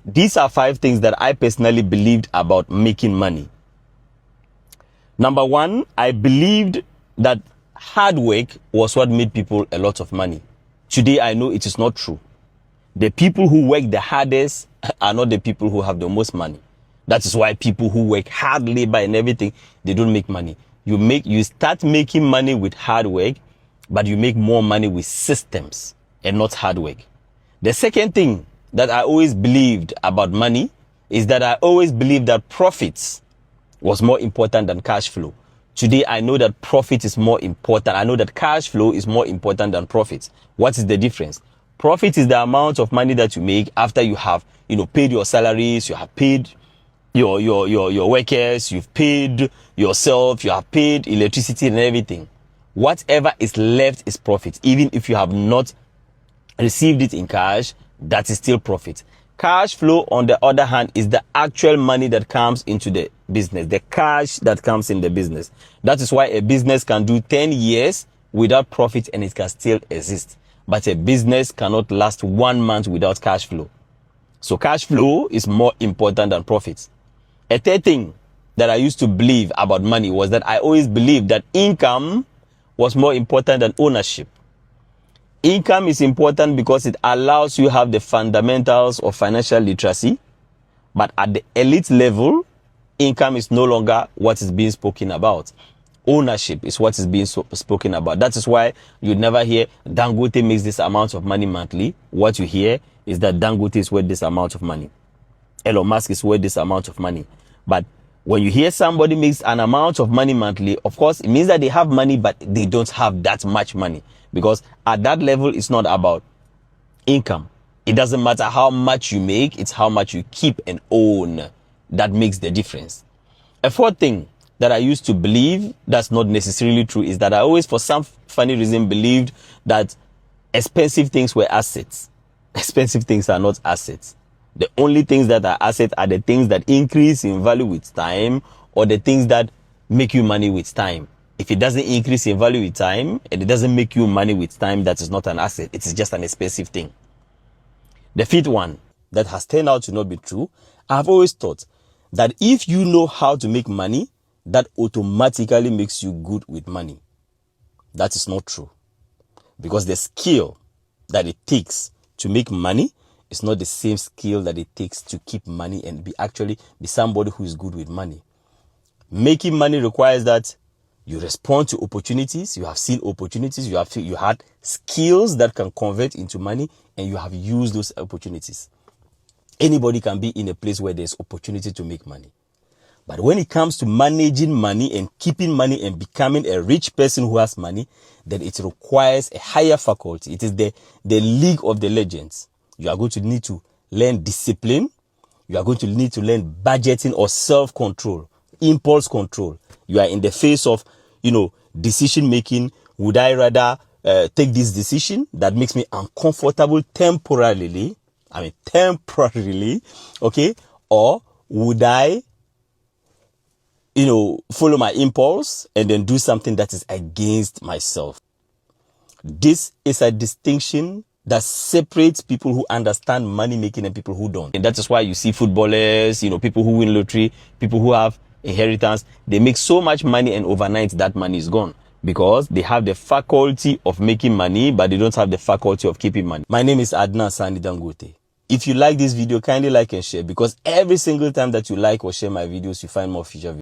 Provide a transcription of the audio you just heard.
These are 5 things that I personally believed about making money. Number 1, I believed that hard work was what made people a lot of money. Today, I know it is not true. The people who work the hardest are not the people who have the most money. That is why people who work hard, labor and everything, they don't make money. You start making money with hard work, but you make more money with systems and not hard work. The second thing that I always believed about money is that I always believed that profits was more important than cash flow. Today, I know that profit is more important. I know that cash flow is more important than profits. What is the difference? Profit is the amount of money that you make after you have, paid your salaries, you have paid your workers, you've paid yourself, you have paid electricity and everything. Whatever is left is profit. Even if you have not received it in cash, that is still profit. Cash flow, on the other hand, is the actual money that comes into the business, the cash that comes in the business. That is why a business can do 10 years without profit and it can still exist. But a business cannot last 1 month without cash flow. So cash flow is more important than profits. A third thing that I used to believe about money was that I always believed that income was more important than ownership. Income is important because it allows you to have the fundamentals of financial literacy. But at the elite level, income is no longer what is being spoken about. Ownership is what is being spoken about. That is why you never hear Dangotey makes this amount of money monthly. What you hear is that Dangotey is worth this amount of money. Elon Musk is worth this amount of money. But when you hear somebody makes an amount of money monthly, of course, it means that they have money, but they don't have that much money. Because at that level, it's not about income. It doesn't matter how much you make, it's how much you keep and own that makes the difference. A fourth thing that I used to believe that's not necessarily true is that I always, for some funny reason, believed that expensive things were assets. Expensive things are not assets. The only things that are assets are the things that increase in value with time, or the things that make you money with time. If it doesn't increase in value with time and it doesn't make you money with time, that is not an asset. It is just an expensive thing. The fifth one that has turned out to not be true, I've always thought that if you know how to make money, that automatically makes you good with money. That is not true. Because the skill that it takes to make money is not the same skill that it takes to keep money and be somebody who is good with money. Making money requires that you respond to opportunities, you have seen opportunities, you had skills that can convert into money, and you have used those opportunities. Anybody can be in a place where there's opportunity to make money. But when it comes to managing money and keeping money and becoming a rich person who has money, then it requires a higher faculty. It is the league of the legends. You are going to need to learn discipline. You are going to need to learn budgeting or self-control, impulse control. You are in the face of, decision making. Would I rather take this decision that makes me uncomfortable temporarily? Okay? Or would I follow my impulse and then do something that is against myself? This is a distinction that separates people who understand money making and people who don't. And that is why you see footballers, people who win lottery, people who have inheritance, they make so much money and overnight that money is gone. Because they have the faculty of making money, but they don't have the faculty of keeping money. My name is Adnan Saani Dangotey. If you like this video, kindly like and share, because every single time that you like or share my videos, you find more future videos.